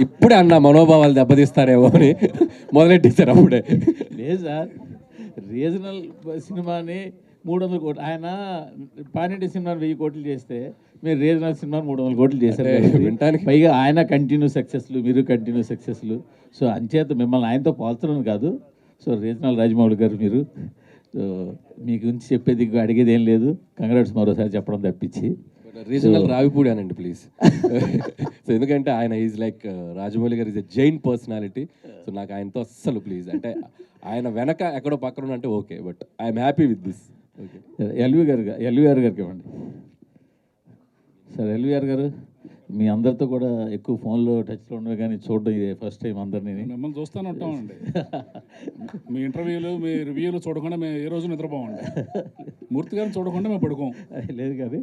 ఇప్పుడే అన్న మనోభావాలు దెబ్బతీస్తారేమో అని మొదలెట్టేశారు అప్పుడే. లేదు సార్, రీజనల్ సినిమాని 300 కోట్లు, ఆయన పానింటి సినిమాని 1000 కోట్లు చేస్తే మీరు రీజనల్ సినిమాని 300 కోట్లు చేశారు. వినటానికి పైగా ఆయన కంటిన్యూ సక్సెస్లు, మీరు కంటిన్యూ సక్సెస్లు. సో అంచేత మిమ్మల్ని ఆయనతో పోల్చడం కాదు. సో రీజనల్ రాజమౌళి గారు మీరు, సో మీ గురించి చెప్పేది అడిగేది ఏం లేదు. కంగ్రాట్స్ మరోసారి చెప్పడం తప్పించి. రీజనల్ రావిపూడి అనండి ప్లీజ్. సో ఎందుకంటే ఆయన ఈజ్ లైక్ రాజమౌళి గారు is a Jain personality. So నాకు ఆయనతో అస్సలు ప్లీజ్, అంటే ఆయన వెనక ఎక్కడో పక్కన అంటే okay, but I'm happy with this. Okay, LVR గారికి ఇవ్వండి సార్. ఎల్వీఆర్ గారు మీ అందరితో కూడా ఎక్కువ ఫోన్లో టచ్లో ఉండవు, కానీ చూడడం ఇదే ఫస్ట్ టైం అందరినీ. మిమ్మల్ని చూస్తూనే ఉంటామండి. మీ ఇంటర్వ్యూలు, మీ రివ్యూలు చూడకుండా మేము ఏ రోజు నిద్రపోమండి. మూర్తి గారిని చూడకుండా మేము పడుకోం. లేదు కానీ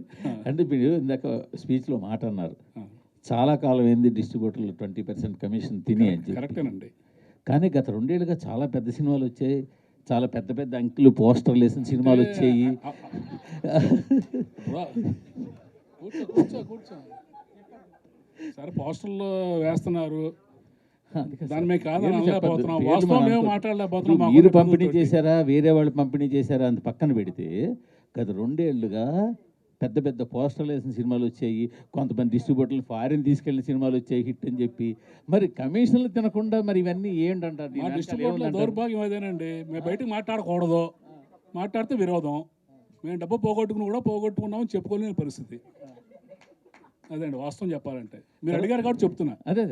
అంటే మీరు ఇందాక స్పీచ్లో మాట అన్నారు, చాలా కాలం ఏంది డిస్ట్రిబ్యూటర్లు 20% కమిషన్ తిని అని చెప్పి. కరెక్టేనండి. కానీ గత 2 ఏళ్ళుగా చాలా పెద్ద సినిమాలు వచ్చాయి, చాలా పెద్ద పెద్ద అంకులు పోస్టర్లు వేసిన సినిమాలు వచ్చాయి. కూర్చో సరే, పోస్టర్లు వేస్తున్నారు, దాని మీద కాదు మాట్లాడలేకపోతున్నాం. మీరు పంపిణీ చేశారా, వేరే వాళ్ళు పంపిణీ చేశారా అని పక్కన పెడితే గత 2 ఏళ్ళుగా పెద్ద పెద్ద పోస్టర్లు వేసిన సినిమాలు వచ్చాయి. కొంతమంది డిస్ట్రిబ్యూటర్లు ఫారిన్ తీసుకెళ్ళిన సినిమాలు వచ్చాయి హిట్ అని చెప్పి. మరి కమిషన్లు తినకుండా మరి ఇవన్నీ ఏంటంటారు? దౌర్భాగ్యం అదేనండి. మేము బయటకు మాట్లాడకూడదు, మాట్లాడితే విరోధం. మేము డబ్బు పోగొట్టుకున్నామని చెప్పుకోలేని పరిస్థితి. అదండి వాస్తవం చెప్పాలంటే. మీరు అడిగారు కాబట్టి చెప్తున్నా. అదే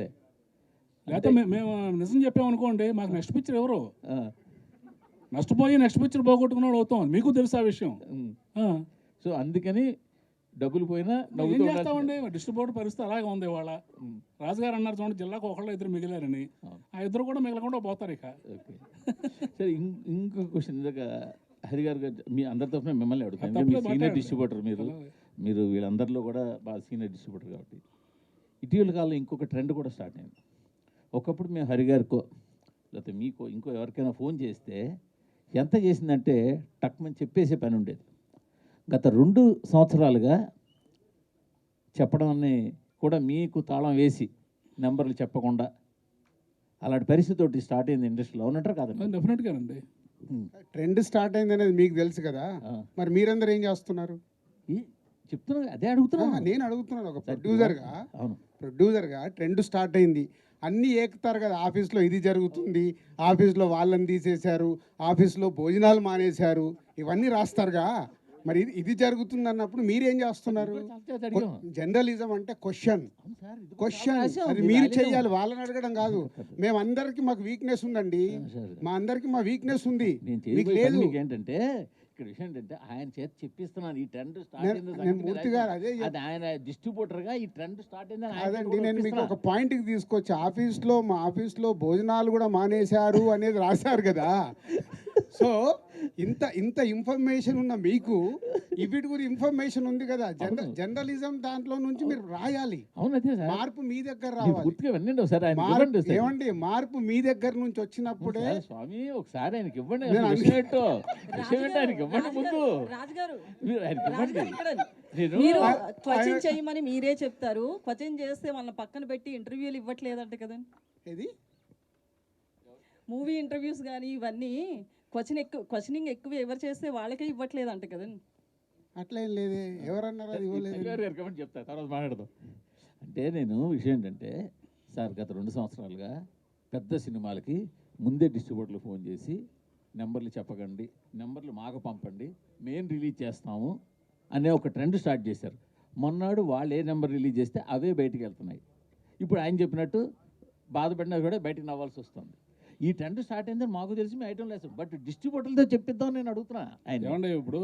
లేకపోతే మేము నిజం చెప్పామనుకోండి, మాకు నెక్స్ట్ పిక్చర్ ఎవరు నష్టపోయి నెక్స్ట్ పిక్చర్ పోగొట్టుకున్నాడు అవుతాం. మీకు తెలుసు ఆ విషయం. సో అందుకని డబ్బులు పోయినా ఏం చేస్తామండి, డిస్ట్రిబ్యూటర్ పరిస్థితి అలాగే ఉంది ఇవాళ. రాజుగారు అన్నారు చూడండి, జిల్లాకు 1-2 మిగిలారని. ఆ 2 కూడా మిగలకుండా పోతారు ఇక. సరే, ఇంకో క్వశ్చన్. ఇందాక హరి గారు మీ అందరి తరఫున మిమ్మల్ని అడుగుతాను. మీ సీనియర్ డిస్ట్రిబ్యూటర్ మీరు వీళ్ళందరిలో కూడా బాగా సీనియర్ డిస్ట్రిబ్యూటర్ కాబట్టి. ఇటీవల కాలంలో ఇంకొక ట్రెండ్ కూడా స్టార్ట్ అయింది. ఒకప్పుడు మేము హరి గారికో లేకపోతే మీకో ఇంకో ఎవరికైనా ఫోన్ చేస్తే ఎంత చేసిందంటే టక్మని చెప్పేసే పని ఉండేది. గత 2 సంవత్సరాలుగా చెప్పడం అని కూడా మీకు తాళం వేసి నెంబర్లు చెప్పకుండా అలాంటి పరిస్థితి ఒకటి స్టార్ట్ అయింది ఇండస్ట్రీలో. అవునంటారు కాదండి? డెఫినెట్గా అండి. ట్రెండ్ స్టార్ట్ అయింది అనేది మీకు తెలుసు కదా, మరి మీరందరూ ఏం చేస్తున్నారు? చెప్తున్నా, అదే అడుగుతున్నా. నేను అడుగుతున్నాను ఒక ప్రొడ్యూసర్గా ట్రెండ్ స్టార్ట్ అయింది, అన్నీ ఏకుతారు కదా. ఆఫీస్లో ఇది జరుగుతుంది, ఆఫీస్లో వాళ్ళని తీసేశారు, ఆఫీస్లో భోజనాలు మానేశారు, ఇవన్నీ రాస్తారుగా. మరి ఇది జరుగుతుంది అన్నప్పుడు మీరేం చేస్తున్నారు? జర్నలిజం అంటే క్వశ్చన్, అది మీరు చెయ్యాలి, వాళ్ళని అడగడం కాదు. మేమందరికి మాకు వీక్నెస్ ఉందండి, మా అందరికి మా వీక్నెస్ ఉంది, మీకు లేదు. ఏంటంటే ఇక్కడ విషయం ఏంటంటే ఆయన చేతి చెప్పిస్తున్నాను, ఈ ట్రెండ్ స్టార్ట్ నేను మూర్తిగా అదే ఆయన డిస్ట్రిబ్యూటర్గా ఈ ట్రెండ్ స్టార్ట్ అయిందని. అదండి నేను మీకు ఒక పాయింట్కి తీసుకొచ్చి, మా ఆఫీస్లో భోజనాలు కూడా మానేశారు అనేది రాశారు కదా. సో ఇంత ఇన్ఫర్మేషన్ ఉన్న మీకు ఇవిటి గురించి ఇన్ఫర్మేషన్ ఉంది కదా. జర్నలిజం దాంట్లో నుంచి మీరు రాయాలి. మార్పు మీ దగ్గర రావాలి. ఏమండి, మార్పు మీ దగ్గర నుంచి వచ్చినప్పుడే. స్వామి ఒకసారి ఆయనకి ఇవ్వండి, మీరు క్వశ్చన్ చేయమని మీరే చెప్తారు. క్వశ్చన్ చేస్తే వాళ్ళని పక్కన పెట్టి ఇంటర్వ్యూలు ఇవ్వట్లేదంట కదండి. ఇది మూవీ ఇంటర్వ్యూస్ కానీ ఇవన్నీ క్వశ్చనింగ్ ఎక్కువ ఎవరు చేస్తే వాళ్ళకే ఇవ్వట్లేదంట కదండి. అట్లా ఏం లేదు, ఎవరన్నారు అది ఇవ్వలేదు. చెప్తా, తర్వాత మాట్లాడదాం. అంటే నేను విషయం ఏంటంటే సార్, గత 2 సంవత్సరాలుగా పెద్ద సినిమాలకి ముందే డిస్ట్రిబ్యూటర్లు ఫోన్ చేసి నెంబర్లు చెప్పకండి, నెంబర్లు మాకు పంపండి, మేము రిలీజ్ చేస్తాము అనే ఒక ట్రెండ్ స్టార్ట్ చేశారు. మొన్నాడు వాళ్ళు ఏ నెంబర్ రిలీజ్ చేస్తే అవే బయటికి వెళ్తున్నాయి. ఇప్పుడు ఆయన చెప్పినట్టు బాధపడినా కూడా బయటకు నవ్వాల్సి వస్తుంది. ఈ ట్రెండ్ స్టార్ట్ అయిందని మాకు తెలిసి మేము ఐటమ్ లేదు, బట్ డిస్ట్రిబ్యూటర్లతో చెప్పిద్దాం నేను అడుగుతున్నా. ఆయన ఏమండి, ఇప్పుడు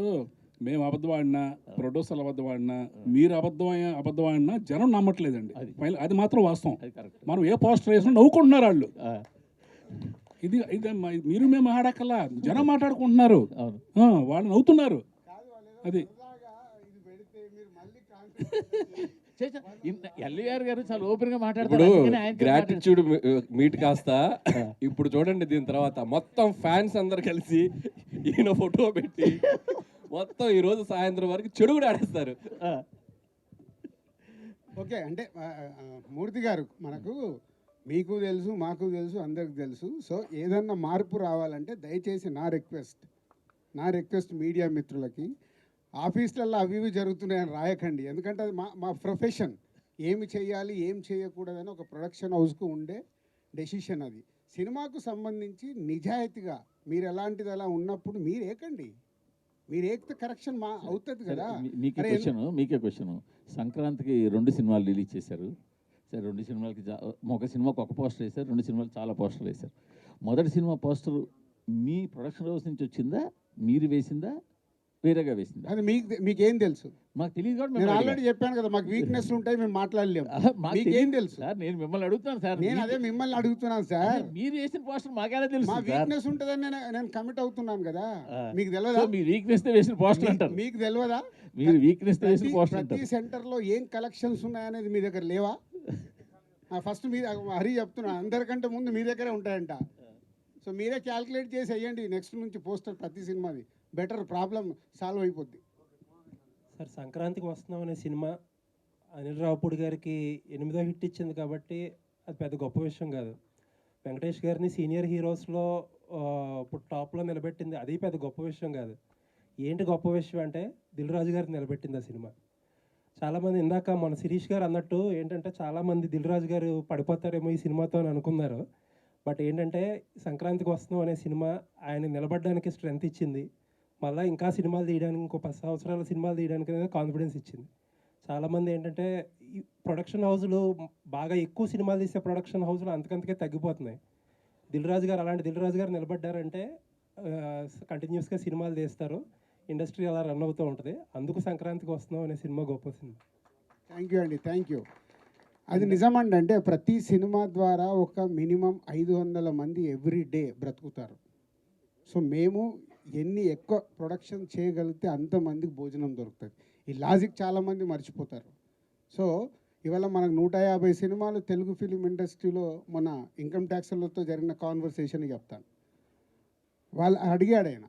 మేము అబద్ధం ఆడినా, ప్రొడ్యూసర్లు అబద్ధం ఆడినా, మీరు అబద్ధం ఆడినా జనం నమ్మట్లేదండి. అది మాత్రం వాస్తవం. మనం ఏ పోస్టర్ వేసినా నవ్వుకుంటున్నారు వాళ్ళు. ఇది మీరు మేము ఆడక్కల్లా, జనం మాట్లాడుకుంటున్నారు, వాళ్ళు నవ్వుతున్నారు. అది ఎల్వీఆర్ గారు చాలా ఓపెన్ గా మాట్లాడుతారు. గ్రాటిట్యూడ్ మీట్ కాస్త ఇప్పుడు చూడండి, దీని తర్వాత మొత్తం ఫ్యాన్స్ అందరు కలిసి ఈయన ఫోటో పెట్టి మొత్తం ఈ రోజు సాయంత్రం వరకు చెడు కూడా ఆడేస్తారు. ఓకే అంటే మూర్తి గారు మనకు మీకు తెలుసు మాకు తెలుసు అందరికి తెలుసు. సో ఏదన్నా మార్పు రావాలంటే దయచేసి నా రిక్వెస్ట్ మీడియా మిత్రులకి ఆఫీసులలో అవి ఇవి జరుగుతున్నాయని రాయకండి. ఎందుకంటే అది మా ప్రొఫెషన్. ఏమి చేయాలి ఏం చేయకూడదని ఒక ప్రొడక్షన్ హౌస్కు ఉండే డెసిషన్ అది. సినిమాకు సంబంధించి నిజాయితీగా మీరు ఎలాంటిది అలా ఉన్నప్పుడు మీరు ఏకండి. మీరు ఏకితే కరెక్షన్ అవుతుంది కదా. మీకే క్వశ్చన్ సంక్రాంతికి 2 సినిమాలు రిలీజ్ చేశారు. సరే 2 సినిమాలకి ఒక సినిమాకి ఒక పోస్టర్ వేశారు, 2 సినిమాలు చాలా పోస్టర్లు వేశారు. మొదటి సినిమా పోస్టర్ మీ ప్రొడక్షన్ హౌస్ నుంచి వచ్చిందా, మీరు వేసిందా, వేరేగా వేసిందా? అది మీకేం తెలుసు? మాకు తెలియదు కాబట్టి నేను ఆల్రెడీ చెప్పాను కదా, మాకు వీక్నెస్ ఉంటాయి, మేము మాట్లాడలేము. మీకేం తెలుసు సార్? నేను మిమ్మల్ని అడుగుతాను సార్. నేను అదే మిమ్మల్ని అడుగుతున్నాను సార్. మీరు వేసిన పోస్టర్ మాకేలా తెలుసు? మా వీక్నెస్ ఉంటుందని నేను కమిట్ అవుతున్నాను కదా. మీకు తెలియదా? మీ వీక్నెస్ తో వేసిన పోస్టర్ అంటారు. మీకు తెలియదా? మీరు వీక్నెస్ తో వేసిన పోస్టర్ ప్రతి అంటారు. సెంటర్లో ఏం కలెక్షన్స్ ఉన్నాయనేది మీ దగ్గర లేవా? ఫస్ట్ మీ హరి చెప్తున్నా, అందరికంటే ముందు మీ దగ్గరే ఉంటాయంట. సో మీరే క్యాల్కులేట్ చేసి వేయండి నెక్స్ట్ నుంచి పోస్టర్ ప్రతి సినిమాది. బెటర్, ప్రాబ్లం సాల్వ్ అయిపోద్ది. సార్ సంక్రాంతికి వస్తున్నాం అనే సినిమా అనిల్ రావుపూడి గారికి 8వ హిట్ ఇచ్చింది కాబట్టి అది పెద్ద గొప్ప విషయం కాదు. వెంకటేష్ గారిని సీనియర్ హీరోస్లో ఇప్పుడు టాప్లో నిలబెట్టింది, అది పెద్ద గొప్ప విషయం కాదు. ఏంటి గొప్ప విషయం అంటే దిల్ రాజు గారిని నిలబెట్టింది ఆ సినిమా. చాలామంది ఇందాక మన శిరీష్ గారు అన్నట్టు ఏంటంటే చాలామంది దిల్ రాజు గారు పడిపోతారేమో ఈ సినిమాతో అని అనుకున్నారు. బట్ ఏంటంటే సంక్రాంతికి వస్తున్నాం అనే సినిమా ఆయన నిలబడడానికి స్ట్రెంత్ ఇచ్చింది. మళ్ళీ ఇంకా సినిమాలు తీయడానికి, ఇంకో 10 సంవత్సరాల సినిమాలు తీయడానికి అనేది కాన్ఫిడెన్స్ ఇచ్చింది. చాలామంది ఏంటంటే ఈ ప్రొడక్షన్ హౌస్లు బాగా ఎక్కువ సినిమాలు తీసే ప్రొడక్షన్ హౌస్లు అంతకంతకే తగ్గిపోతున్నాయి. దిల్ రాజు గారు అలాంటి దిల్ రాజు గారు నిలబడ్డారంటే కంటిన్యూస్గా సినిమాలు తీస్తారు, ఇండస్ట్రీ అలా రన్ అవుతూ ఉంటుంది. అందుకు సంక్రాంతికి వస్తున్నాం అనే సినిమా గొప్ప సినిమా. థ్యాంక్ యూ అండి, థ్యాంక్ యూ. అది నిజమండి. అంటే ప్రతి సినిమా ద్వారా ఒక మినిమం 500 మంది ఎవ్రీ డే బ్రతుకుతారు. సో మేము ఎన్ని ఎక్కువ ప్రొడక్షన్ చేయగలిగితే అంతమందికి భోజనం దొరుకుతుంది. ఈ లాజిక్ చాలామంది మర్చిపోతారు. సో ఇవాళ మనకు 150 సినిమాలు తెలుగు ఫిలిం ఇండస్ట్రీలో మన ఇన్కమ్ ట్యాక్స్లతో జరిగిన కాన్వర్సేషన్ చెప్తాను. వాళ్ళు అడిగాడు ఆయన,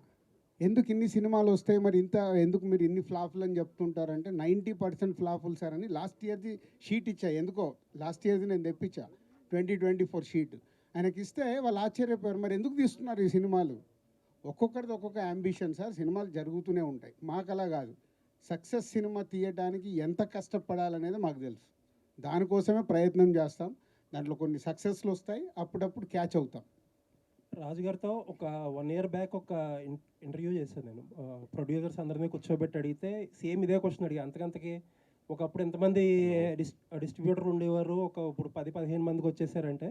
ఎందుకు ఇన్ని సినిమాలు వస్తాయి మరి ఎందుకు మీరు ఇన్ని ఫ్లాపులు అని చెప్తుంటారంటే 90% ఫ్లాపులు సార్ అని లాస్ట్ ఇయర్ది షీట్ ఇచ్చా. ఎందుకో లాస్ట్ ఇయర్ది నేను తెప్పించా 2024 షీట్. ఆయనకి ఇస్తే వాళ్ళు ఆశ్చర్యపోయారు, మరి ఎందుకు తీస్తున్నారు ఈ సినిమాలు? ఒక్కొక్కరిది ఒక్కొక్క అంబిషన్ సార్. సినిమాలు జరుగుతూనే ఉంటాయి, మాకు అలా కాదు. సక్సెస్ సినిమా తీయడానికి ఎంత కష్టపడాలనేది మాకు తెలుసు. దానికోసమే ప్రయత్నం చేస్తాం. దాంట్లో కొన్ని సక్సెస్లు వస్తాయి, అప్పుడప్పుడు క్యాచ్ అవుతాం. రాజుగారితో ఒక 1 year బ్యాక్ ఒక ఇంటర్వ్యూ చేశాను నేను. ప్రొడ్యూసర్స్ అందరినీ కూర్చోబెట్టి అడిగితే సేమ్ ఇదే క్వశ్చన్ అడిగా. అంతకంతకి ఒకప్పుడు ఎంతమంది డిస్ట్రిబ్యూటర్ ఉండేవారు, ఇప్పుడు 10-15 మందికి వచ్చేసారంటే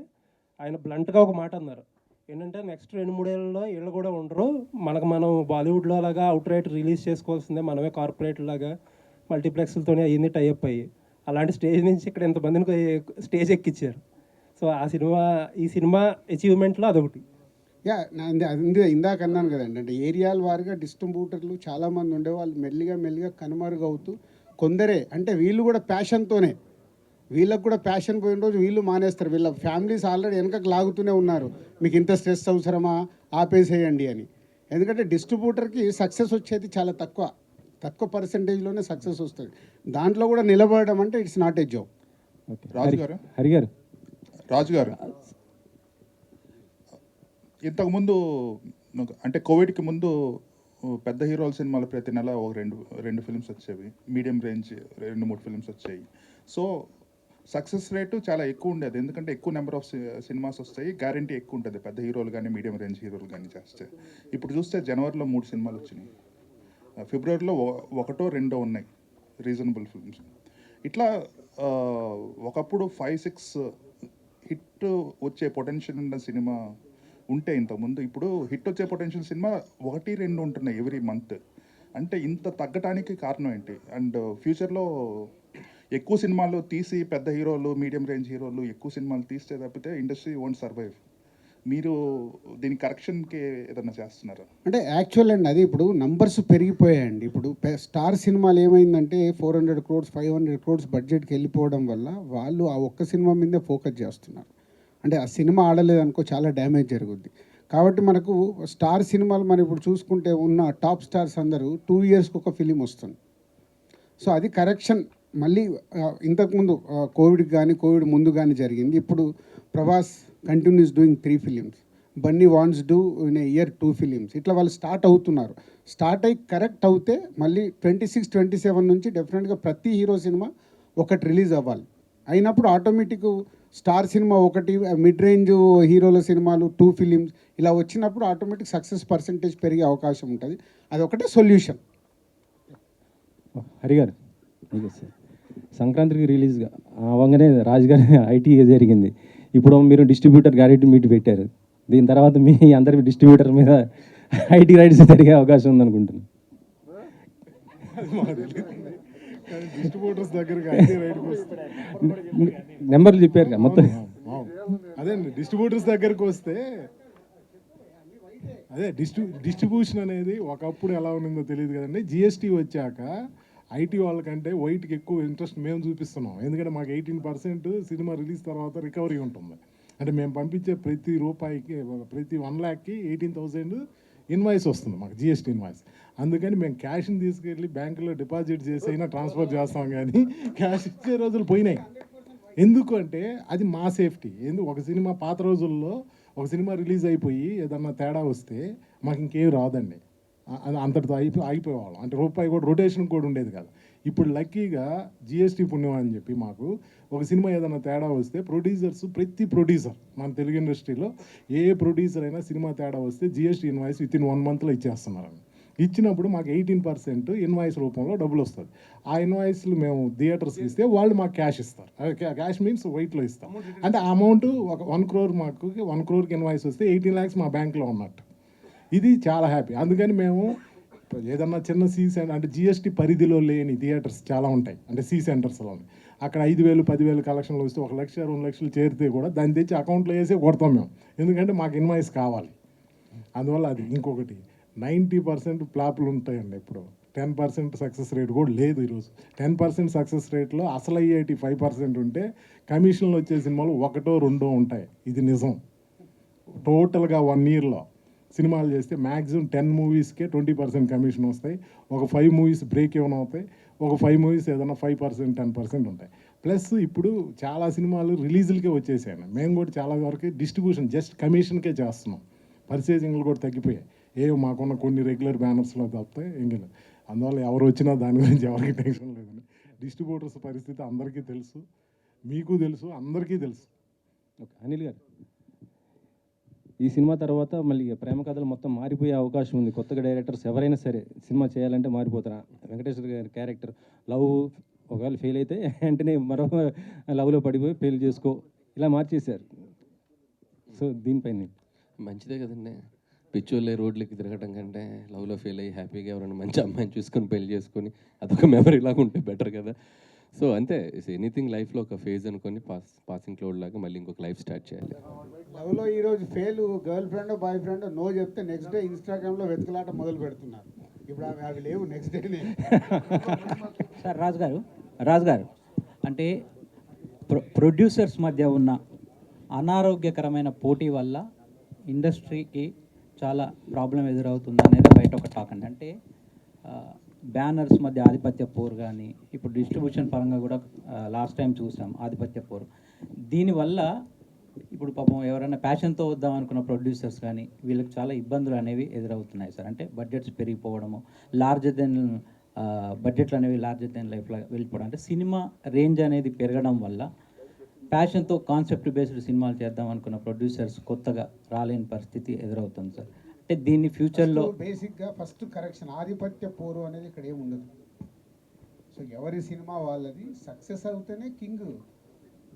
ఆయన బ్లంట్గా ఒక మాట అన్నారు. ఏంటంటే నెక్స్ట్ 2-3 ఏళ్ళలో వీళ్ళు కూడా ఉండరు, మనం బాలీవుడ్లో అలాగా అవుట్ రైట్ రిలీజ్ చేసుకోవాల్సిందే, మనమే కార్పొరేట్ లాగా మల్టీప్లెక్స్లతోనే అయ్యింది టైఅప్ అయ్యి. అలాంటి స్టేజ్ నుంచి ఇక్కడ ఎంతమందిని స్టేజ్ ఎక్కించారు. సో ఈ సినిమా అచీవ్మెంట్లో అదొకటి. యా, ఇందాక అన్నాను కదండి, అంటే ఏరియాల వారిగా డిస్ట్రిబ్యూటర్లు చాలామంది ఉండేవాళ్ళు మెల్లిగా కనుమరుగవుతూ కొందరే, అంటే వీళ్ళు కూడా ప్యాషన్తోనే, వీళ్ళకు కూడా ప్యాషన్ పోయిన రోజు వీళ్ళు మానేస్తారు. వీళ్ళ ఫ్యామిలీస్ ఆల్రెడీ వెనకకు లాగుతూనే ఉన్నారు, మీకు ఇంత స్ట్రెస్ అవసరమా, ఆపేసేయండి అని. ఎందుకంటే డిస్ట్రిబ్యూటర్కి సక్సెస్ వచ్చేది చాలా తక్కువ పర్సెంటేజ్లోనే సక్సెస్ వస్తుంది. దాంట్లో కూడా నిలబడడం అంటే ఇట్స్ నాట్ ఏ జాబ్. రాజు గారు ఇంతకుముందు అంటే కోవిడ్కి ముందు పెద్ద హీరోల సినిమాలు ప్రతి నెల ఒక రెండు ఫిల్మ్స్ వచ్చేవి, మీడియం రేంజ్ 2-3 ఫిల్మ్స్ వచ్చాయి. సో సక్సెస్ రేటు చాలా ఎక్కువ ఉండేది, ఎందుకంటే ఎక్కువ నెంబర్ ఆఫ్ సినిమాస్ వస్తాయి, గ్యారంటీ ఎక్కువ ఉంటుంది పెద్ద హీరోలు కానీ మీడియం రేంజ్ హీరోలు కానీ చేస్తే. ఇప్పుడు చూస్తే జనవరిలో 3 సినిమాలు వచ్చినాయి, ఫిబ్రవరిలో 1-2 ఉన్నాయి రీజనబుల్ ఫిల్మ్స్. ఇట్లా ఒకప్పుడు 5-6 హిట్ వచ్చే పొటెన్షియల్ ఉన్న సినిమా ఉంటే ఇంతకుముందు, ఇప్పుడు హిట్ వచ్చే పొటెన్షియల్ సినిమా 1-2 ఉంటున్నాయి ఎవ్రీ మంత్. అంటే ఇంత తగ్గటానికి కారణం ఏంటి? అండ్ ఫ్యూచర్లో ఎక్కువ సినిమాలు తీసి పెద్ద హీరోలు మీడియం రేంజ్ హీరోలు ఎక్కువ సినిమాలు తీస్తే తప్పితే ఇండస్ట్రీ వోంట్ సర్వైవ్. మీరు దీని కరెక్షన్కి ఏదన్నా చేస్తున్నారా? అంటే యాక్చువల్ అండి, అది ఇప్పుడు నంబర్స్ పెరిగిపోయాయండి. ఇప్పుడు స్టార్ సినిమాలు ఏమైందంటే 400 crores 500 crores బడ్జెట్కి వెళ్ళిపోవడం వల్ల వాళ్ళు ఆ ఒక్క సినిమా మీదే ఫోకస్ చేస్తున్నారు. అంటే ఆ సినిమా ఆడలేదనుకో చాలా డ్యామేజ్ జరుగుద్ది. కాబట్టి మనకు స్టార్ సినిమాలు మనం ఇప్పుడు చూసుకుంటే ఉన్న టాప్ స్టార్స్ అందరూ 2 yearsకి ఒక ఫిలిం వస్తుంది. సో అది కరెక్షన్ మళ్ళీ ఇంతకుముందు కోవిడ్ కానీ కోవిడ్ ముందు కానీ జరిగింది. ఇప్పుడు Prabhas continuous doing 3 films, Bunny wants do in a year 2 films. ఇట్లా వాళ్ళు స్టార్ట్ అవుతున్నారు. స్టార్ట్ అయ్యి కరెక్ట్ అవుతే మళ్ళీ 26, 27 నుంచి డెఫినెట్గా ప్రతి హీరో సినిమా ఒకటి రిలీజ్ అవ్వాలి. అయినప్పుడు ఆటోమేటిక్ స్టార్ సినిమా ఒకటి, మిడ్ రేంజ్ హీరోల సినిమాలు 2 ఫిలిమ్స్ ఇలా వచ్చినప్పుడు ఆటోమేటిక్ సక్సెస్ పర్సంటేజ్ పెరిగే అవకాశం ఉంటుంది. అది ఒకటే సొల్యూషన్. హరి గారు సార్, సంక్రాంతికి రిలీజ్గా అవ్వగానే రాజు గారి ఐటీ జరిగింది. ఇప్పుడు మీరు డిస్ట్రిబ్యూటర్ గ్యారెంటీ మీట్ పెట్టారు. దీని తర్వాత మీ అందరి డిస్ట్రిబ్యూటర్ మీద ఐటీ రైట్స్ జరిగే అవకాశం ఉందనుకుంటున్నాను. డిస్ట్రిబ్యూటర్స్ దగ్గరికి నెంబర్లు చెప్పారు కదా మొత్తం. అదే డిస్ట్రిబ్యూటర్స్ దగ్గరికి వస్తే అదే డిస్ట్రిబ్యూషన్ అనేది ఒకప్పుడు ఎలా ఉన్నదో తెలియదు కదండి. జిఎస్టీ వచ్చాక ఐటీ వాళ్ళకంటే వైట్కి ఎక్కువ ఇంట్రెస్ట్ మేము చూపిస్తున్నాం. ఎందుకంటే మాకు 18% సినిమా రిలీజ్ తర్వాత రికవరీ ఉంటుంది. అంటే మేము పంపించే ప్రతి రూపాయికి, ప్రతి 1 lakhకి 18,000 ఇన్వాయిస్ వస్తుంది మాకు, జిఎస్టీ ఇన్వాయిస్. అందుకని మేము క్యాష్ని తీసుకెళ్ళి బ్యాంకులో డిపాజిట్ చేసి అయినా ట్రాన్స్ఫర్ చేస్తాం, కానీ క్యాష్ ఇచ్చే రోజులు పోయినాయి. ఎందుకు అంటే అది మా సేఫ్టీ. ఒక సినిమా పాత రోజుల్లో ఒక సినిమా రిలీజ్ అయిపోయి ఏదన్నా తేడా వస్తే మాకు ఇంకేం రాదండి. అది అంతటితో ఆగిపోయేవాళ్ళం. అంటే రూపాయి కూడా రొటేషన్ కూడా ఉండేది కాదు. ఇప్పుడు లక్కీగా జిఎస్టీ పుణ్యం అని చెప్పి మాకు ఒక సినిమా ఏదైనా తేడా వస్తే ప్రతి ప్రొడ్యూసర్ మన తెలుగు ఇండస్ట్రీలో ఏ ప్రొడ్యూసర్ అయినా సినిమా తేడా వస్తే జిఎస్టీ ఇన్వాయిస్ వితిన్ 1 monthలో ఇచ్చేస్తున్నారండి. ఇచ్చినప్పుడు మాకు 18% ఇన్వాయిస్ రూపంలో డబ్బులు వస్తుంది. ఆ ఇన్వాయిస్లు మేము థియేటర్స్కి ఇస్తే వాళ్ళు మాకు క్యాష్ ఇస్తారు. క్యాష్ మీన్స్ వైట్లో ఇస్తాం. అంటే ఆ అమౌంట్ ఒక 1 crore, మాకు 1 crore ఇన్వాయిస్ వస్తే 18 lakhs మా బ్యాంక్లో ఉన్నట్టు. ఇది చాలా హ్యాపీ. అందుకని మేము ఏదన్నా చిన్న సెంటర్ అంటే జిఎస్టీ పరిధిలో లేని థియేటర్స్ చాలా ఉంటాయి, అంటే సెంటర్స్లో అక్కడ 5,000, 10,000 కలెక్షన్లు వస్తే 1 లక్ష, 2 లక్షలు చేరితే కూడా దాన్ని తెచ్చి అకౌంట్లో వేసి కొడతాం మేము. ఎందుకంటే మాకు ఇన్వాయిస్ కావాలి. అందువల్ల అది. ఇంకొకటి 90% ఫ్లాప్లు ఉంటాయండి. ఇప్పుడు 10% సక్సెస్ రేట్ కూడా లేదు ఈరోజు. 10% సక్సెస్ రేట్లో అసలు అయ్యేటి 5% ఉంటే కమిషన్లు వచ్చే సినిమాలు 1, 2 ఉంటాయి. ఇది నిజం. టోటల్గా 1 yearలో సినిమాలు చేస్తే మ్యాక్సిమం 10 moviesకే 20% కమిషన్ వస్తాయి. ఒక 5 movies బ్రేక్ ఏమైనా అవుతాయి, ఒక 5 movies ఏదైనా 5%, 10% ఉంటాయి. ప్లస్ ఇప్పుడు చాలా సినిమాలు రిలీజులకే వచ్చేసాయి. మేము కూడా చాలా వరకు డిస్ట్రిబ్యూషన్ జస్ట్ కమిషన్కే చేస్తున్నాం. పర్చేజింగ్లు కూడా తగ్గిపోయాయి. మాకున్న కొన్ని రెగ్యులర్ బ్యానర్స్లో తప్పితే ఇంకా. అందువల్ల ఎవరు వచ్చినా దాని గురించి ఎవరికి టెన్షన్ లేదండి. డిస్ట్రిబ్యూటర్స్ పరిస్థితి అందరికీ తెలుసు, మీకు తెలుసు, అందరికీ తెలుసు. ఓకే అనిల్ గారు, ఈ సినిమా తర్వాత మళ్ళీ ప్రేమ కథలు మొత్తం మారిపోయే అవకాశం ఉంది. కొత్తగా డైరెక్టర్స్ ఎవరైనా సరే సినిమా చేయాలంటే మారిపోతారు. వెంకటేశ్వర గారి క్యారెక్టర్ లవ్ ఒకవేళ ఫెయిల్ అయితే వెంటనే మరో లవ్లో పడిపోయి పెళ్లి చేసుకో ఇలా మార్చేశారు. సో దీనిపైన మంచిదే కదండి. పిచ్చోళ్ళే రోడ్లకి తిరగడం కంటే లవ్లో ఫెయిల్ అయ్యి హ్యాపీగా ఎవరైనా మంచి అమ్మాయిని చూసుకొని పెళ్లి చేసుకొని అదొక మెమరీ లాగా ఉంటే బెటర్ కదా. సో అంతే, ఎనీథింగ్ లైఫ్లో ఒక ఫేజ్ అనుకొని పాసింగ్ క్లౌడ్ లాగా మళ్ళీ ఇంకొక లైఫ్ స్టార్ట్ చేయాలి. లవ్లో ఈరోజు fail, girl friend boy friend no చెప్తే నెక్స్ట్ డే ఇన్స్టాగ్రామ్లో వెతుకులాట మొదలు పెడుతున్నారు. ఇప్పుడు అవి లేవు నెక్స్ట్ డేనే. సార్ రాజు గారు అంటే ప్రొడ్యూసర్స్ మధ్య ఉన్న అనారోగ్యకరమైన పోటీ వల్ల ఇండస్ట్రీకి చాలా ప్రాబ్లం ఎదురవుతుంది అనేది బయట ఒక టాక్ అండి. అంటే బ్యానర్స్ మధ్య ఆధిపత్య పోరు కానీ, ఇప్పుడు డిస్ట్రిబ్యూషన్ పరంగా కూడా లాస్ట్ టైం చూసాం ఆధిపత్య పోరు. దీనివల్ల ఇప్పుడు పాపం ఎవరైనా ప్యాషన్తో వద్దాం అనుకున్న ప్రొడ్యూసర్స్ కానీ వీళ్ళకి చాలా ఇబ్బందులు అనేవి ఎదురవుతున్నాయి సార్. అంటే బడ్జెట్స్ పెరిగిపోవడము, లార్జర్ దెన్ బడ్జెట్లు అనేవి లార్జర్ దెన్ లైఫ్లో వెళ్ళిపోవడం, అంటే సినిమా రేంజ్ అనేది పెరగడం వల్ల ప్యాషన్తో కాన్సెప్ట్ బేస్డ్ సినిమాలు చేద్దాం అనుకున్న ప్రొడ్యూసర్స్ కొత్తగా రాలేని పరిస్థితి ఎదురవుతుంది సార్. అంటే దీన్ని ఫ్యూచర్లో బేసిక్గా ఫస్ట్ కరెక్షన్, ఆధిపత్య పోరు అనేది ఇక్కడ ఏమి ఉండదు. సో ఎవరి సినిమా వాళ్ళది, సక్సెస్ అవుతేనే కింగ్.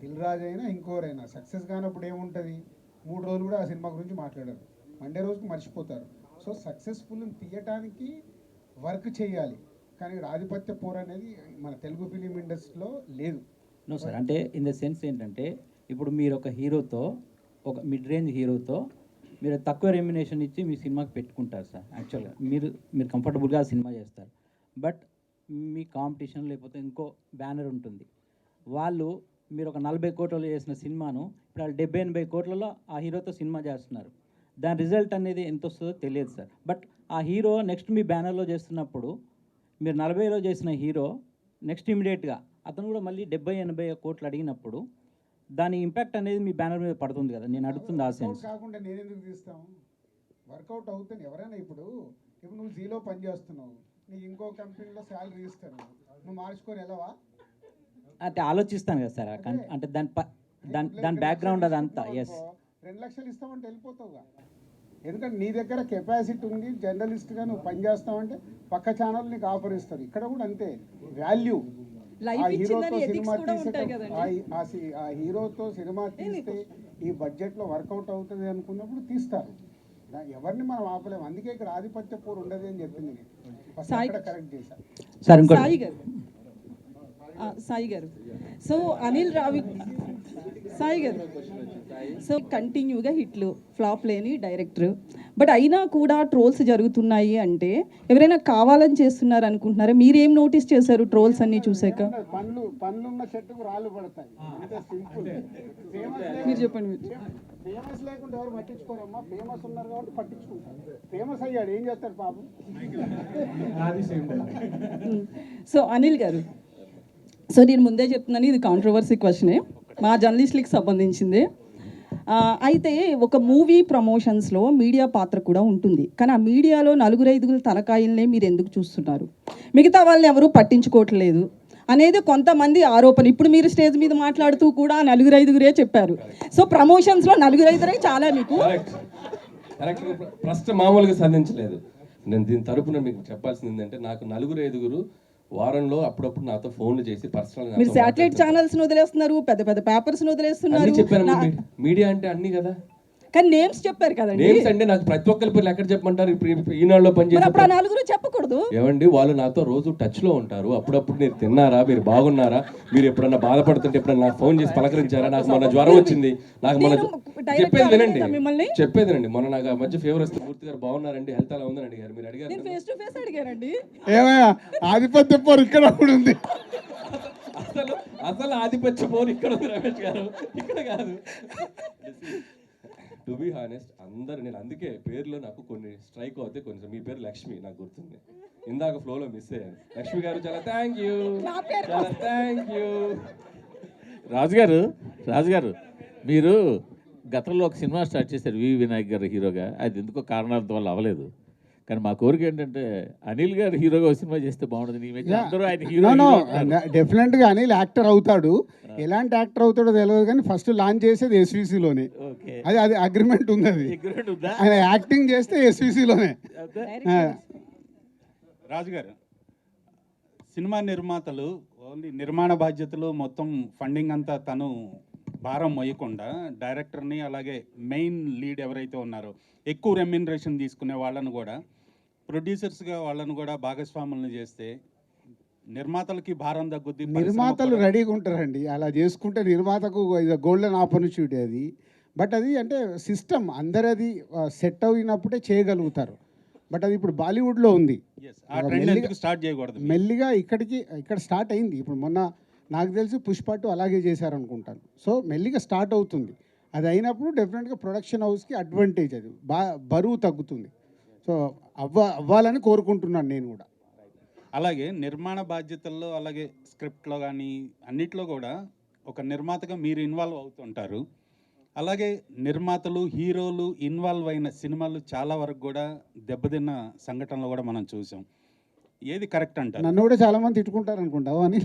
దిల్ రాజు అయినా ఇంకోరైనా సక్సెస్ కానప్పుడు ఏముంటుంది, 3 రోజులు కూడా ఆ సినిమా గురించి మాట్లాడారు, మండే రోజుకి మర్చిపోతారు. సో సక్సెస్ఫుల్ తీయటానికి వర్క్ చేయాలి. కానీ ఆధిపత్య పోరు అనేది మన తెలుగు ఫిలిం ఇండస్ట్రీలో లేదు. నో సార్, అంటే ఇన్ ద సెన్స్ ఏంటంటే ఇప్పుడు మీరు ఒక హీరోతో, ఒక మిడ్ రేంజ్ హీరోతో మీరు తక్కువ రెమ్యునేషన్ ఇచ్చి మీ సినిమాకి పెట్టుకుంటారు సార్. యాక్చువల్గా మీరు కంఫర్టబుల్గా సినిమా చేస్తారు. బట్ మీ కాంపిటీషన్ లేకపోతే ఇంకో బ్యానర్ ఉంటుంది, వాళ్ళు మీరు ఒక 40 కోట్లలో చేసిన సినిమాను ఇప్పుడు వాళ్ళు 70-80 కోట్లలో ఆ హీరోతో సినిమా చేస్తున్నారు. దాని రిజల్ట్ అనేది ఎంత వస్తుందో తెలియదు సార్. బట్ ఆ హీరో నెక్స్ట్ మీ బ్యానర్లో చేస్తున్నప్పుడు మీరు 40లో చేసిన హీరో నెక్స్ట్ ఇమీడియట్గా అతను కూడా మళ్ళీ 70-80 కోట్లు అడిగినప్పుడు దాని ఇంపాక్ట్ అనేది మీ బ్యానర్ మీద పడుతుంది కదా, నేను అడుగుతుంది ఆ సెన్స్. కాకుండా నేను ఎందుకు తీస్తాం? వర్కౌట్ అవుతుంది. ఎవరైనా ఇప్పుడు నువ్వు జీలో పని చేస్తున్నావు, నీకు ఇంకో కంపెనీలో శాలరీ ఇస్తాను, నువ్వు మార్చుకొని వెళ్ళవా? అంటే ఆలోచిస్తాను కదా సార్, అంటే దాని బ్యాక్గ్రౌండ్ అదంతా. ఎస్, 2 లక్షలు ఇస్తామంటే వెళ్ళిపోతావుగా. ఎందుకంటే నీ దగ్గర కెపాసిటీ ఉంది, జర్నలిస్ట్గా నువ్వు పని చేస్తావంటే పక్క ఛానల్ నీకు ఆఫర్ ఇస్తారు. ఇక్కడ కూడా అంతే, వాల్యూ. ఆ హీరోతో సినిమా తీసే ఆ హీరోతో సినిమా తీస్తే ఈ బడ్జెట్లో వర్కౌట్ అవుతుంది అనుకున్నప్పుడు తీస్తారు. ఎవరిని మనం ఆపలేము. అందుకే ఇక్కడ ఆధిపత్య పోరు ఉండదు అని చెప్పింది నేను. కరెక్ట్ చేశాను సార్. ఇంకో సాయి గారు, సో అనిల్ రావిపూడి సాయి గారు, సో కంటిన్యూగా హిట్లు ఫ్లాప్ లేని డైరెక్టర్, బట్ అయినా కూడా ట్రోల్స్ జరుగుతున్నాయి అంటే ఎవరైనా కావాలని చేస్తున్నారు అనుకుంటున్నారా? మీరేం నోటీస్ చేశారు ట్రోల్స్ అన్ని చూసాక? పనులున్న చెట్టుకు రాళ్ళు పడతాయి, అంతే సింపుల్. మీరు చెప్పండి. ఫేమస్ లేకుండా ఎవరు పట్టించుకోరమ్మా, ఫేమస్ ఉన్నారు కాబట్టి పట్టించుకుంటారు. ఫేమస్ అయ్యాడు ఏం చేస్తాడు పాపం. సో అనిల్ గారు, సో నేను ముందే చెప్తున్నాను, ఇది కాంట్రవర్సీ క్వశ్చనే, మా జర్నలిస్టులకు సంబంధించింది. అయితే ఒక మూవీ ప్రమోషన్స్లో మీడియా పాత్ర కూడా ఉంటుంది, కానీ ఆ మీడియాలో 4-5 తలకాయలనే మీరు ఎందుకు చూస్తున్నారు, మిగతా వాళ్ళని ఎవరు పట్టించుకోవట్లేదు అనేది కొంతమంది ఆరోపణ. ఇప్పుడు మీరు స్టేజ్ మీద మాట్లాడుతూ కూడా 4-5 చెప్పారు. సో ప్రమోషన్స్లో 4-5 చాలా మీకు కరెక్ట్ ప్రశ్న మామూలుగా సాధించలేదు. నేను దీని తరపున మీకు చెప్పాల్సింది ఏంటంటే, నాకు 4-5 వారంలో అప్పుడప్పుడు నాతో ఫోన్లు చేసి పర్సనల్ మీరు శాటిలైట్ ఛానల్స్ వదిలేస్తున్నారు, పెద్ద పెద్ద పేపర్స్ వదిలేస్తున్నారు. చెప్పాను, మీడియా అంటే అన్ని కదా, కానీ నేమ్స్ చెప్పారు కదండి. నేమ్స్ అంటే నాకు ప్రతి ఒక్కరి పేర్లు ఎక్కడ చెప్పమంటారు? ఇప్పుడు ఈనాడులో పనిచేసి 4 చెప్పకూడదు ఏమండి, వాళ్ళు నాతో రోజు టచ్ లో ఉంటారు. అప్పుడప్పుడు మీరు తిన్నారా, మీరు బాగున్నారా, మీరు ఎప్పుడన్నా బాధపడుతుంటే ఎప్పుడన్నా నాకు ఫోన్ చేసి పలకరించారా, నాకు మొన్న జ్వరం వచ్చింది, నాకు మొన్న చెప్పేది వినండి, మొన్న నాకు ఆ మధ్య ఫీవర్ వస్తే పూర్తి గారు బాగున్నారండి, హెల్త్ అలా ఉందని అడిగారు. మీరు అడిగారు, ఫేస్ టు ఫేస్ అడిగారండి. ఏమయ్యా ఆధిపత్య పోరు ఇక్కడ కూడా ఉంది. అసలు ఆధిపత్య పోరు ఇక్కడ ఉంది రమేష్ గారు, ఇక్కడ కాదు. టు బీ హానెస్ట్, అందరు నేను అందుకే పేర్లో నాకు కొన్ని స్ట్రైక్ అవుతాయి. కొంచెం మీ పేరు లక్ష్మి నాకు గుర్తుంది, ఇందాక ఫ్లోలో మిస్ అయ్యాను. లక్ష్మి గారు చాలా థ్యాంక్ యూ, చాలా థ్యాంక్ యూ. రాజు గారు మీరు గతంలో ఒక సినిమా స్టార్ట్ చేశారు వి వినాయక్ గారు హీరోగా, అది ఎందుకో కారణాల వల్ల అవ్వలేదు. కానీ మా కోరిక ఏంటంటే అనిల్ గారు హీరోగా ఒక సినిమా చేస్తే బాగుంటుంది. డెఫినెట్గా అనిల్ యాక్టర్ అవుతాడు. ఎలాంటి యాక్టర్ అవుతాడో తెలియదు, కానీ ఫస్ట్ లాంచ్ చేసేది ఎస్విసిలోనే. అది అగ్రిమెంట్ ఉంది, అది ఆయన యాక్టింగ్ చేస్తే ఎస్విసిలోనే. రాజుగారు, సినిమా నిర్మాతలు ఓన్లీ నిర్మాణ బాధ్యతలు మొత్తం ఫండింగ్ అంతా తను భారం మోయకుండా డైరెక్టర్ని అలాగే మెయిన్ లీడ్ ఎవరైతే ఉన్నారో ఎక్కువ రెమ్యునరేషన్ తీసుకునే వాళ్ళను కూడా ప్రొడ్యూసర్స్గా వాళ్ళను కూడా భాగస్వాములను చేస్తే నిర్మాతలకి భారం తగ్గుద్ది. నిర్మాతలు రెడీగా ఉంటారండి, అలా చేసుకుంటే నిర్మాతకు గోల్డెన్ ఆపర్చునిటీ అది. బట్ అది అంటే సిస్టమ్ అందరది సెట్ అయినప్పుడే చేయగలుగుతారు. బట్ అది ఇప్పుడు బాలీవుడ్లో ఉంది, స్టార్ట్ చేయకూడదు. మెల్లిగా ఇక్కడ స్టార్ట్ అయింది. ఇప్పుడు మొన్న నాకు తెలిసి పుష్ప 2 అలాగే చేశారనుకుంటాను. సో మెల్లిగా స్టార్ట్ అవుతుంది. అది అయినప్పుడు డెఫినెట్గా ప్రొడక్షన్ హౌస్కి అడ్వాంటేజ్, అది బరువు తగ్గుతుంది. సో అవ్వాలని కోరుకుంటున్నాను నేను కూడా. అలాగే నిర్మాణ బాధ్యతల్లో అలాగే స్క్రిప్ట్లో కానీ అన్నిట్లో కూడా ఒక నిర్మాతగా మీరు ఇన్వాల్వ్ అవుతుంటారు. అలాగే నిర్మాతలు హీరోలు ఇన్వాల్వ్ అయిన సినిమాలు చాలా వరకు కూడా దెబ్బతిన్న సంఘటనలు కూడా మనం చూసాం. ఏది కరెక్ట్ అంటారు? నన్ను కూడా చాలామంది తిట్టుకుంటారు అనుకుంటావు అని,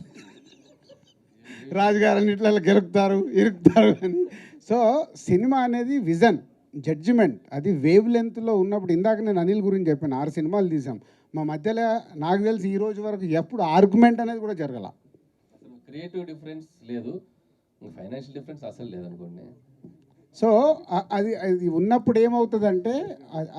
రాజుగారు అన్నిట్లలో గెలుపుతారు ఇరుకుతారు అని. సో సినిమా అనేది విజన్, జడ్జిమెంట్, అది వేవ్ లెంత్లో ఉన్నప్పుడు. ఇందాక నేను అనిల్ గురించి చెప్పాను, 6 సినిమాలు తీసాం. మా మధ్యలో నాకు తెలిసి ఈ రోజు వరకు ఎప్పుడు ఆర్గ్యుమెంట్ అనేది కూడా జరగల. క్రియేటివ్ డిఫరెన్స్ లేదు, ఫైనాన్షియల్ డిఫరెన్స్ అసలు లేదనుకోండి. సో అది ఉన్నప్పుడు ఏమవుతుందంటే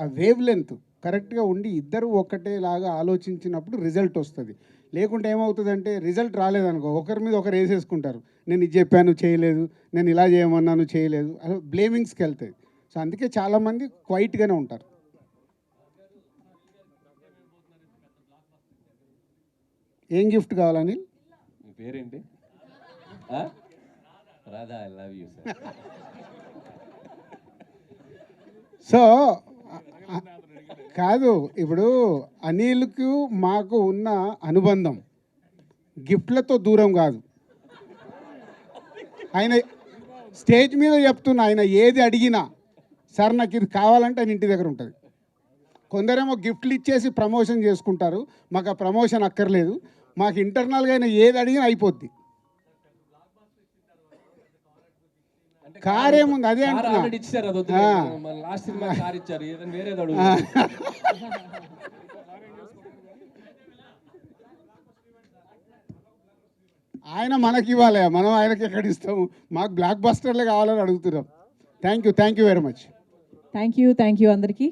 ఆ వేవ్ లెంత్ కరెక్ట్గా ఉండి ఇద్దరు ఒకటేలాగా ఆలోచించినప్పుడు రిజల్ట్ వస్తుంది. లేకుంటే ఏమవుతుందంటే రిజల్ట్ రాలేదనుకో, ఒకరి మీద ఒకరు వేసేసుకుంటారు. నేను ఇది చెప్పాను చేయలేదు, నేను ఇలా చేయమన్నాను చేయలేదు, అలా బ్లేమింగ్స్కి వెళ్తాయి. సో అందుకే చాలామంది క్వైట్గానే ఉంటారు. ఏం గిఫ్ట్ కావాలని? మీ పేరేంటి? Radha, I love you sir. So కాదు, ఇప్పుడు అనిల్కు మాకు ఉన్న అనుబంధం గిఫ్ట్లతో దూరం కాదు. ఆయన స్టేజ్ మీద చెప్తున్నా, ఆయన ఏది అడిగినా సార్ నాకు ఇది కావాలంటే ఆయన ఇంటి దగ్గర ఉంటుంది. కొందరేమో గిఫ్ట్లు ఇచ్చేసి ప్రమోషన్ చేసుకుంటారు, మాకు ఆ ప్రమోషన్ అక్కర్లేదు, మాకు ఇంటర్నల్గా అయినా ఏది అడిగినా అయిపోద్ది. కార్ ఏముంది అదే అంటున్నా. ఇచ్చారు, అది లాస్ట్ సినిమా కార్ ఇచ్చారు, ఏదైనా వేరేది అడుగు. ఆయన మనకి ఇవ్వాలి, మనం ఆయనకి ఎక్కడ ఇస్తాము, మాకు బ్లాక్ బస్టర్లే కావాలని అడుగుతున్నాం. Thank you very much. Thank you అందరికీ.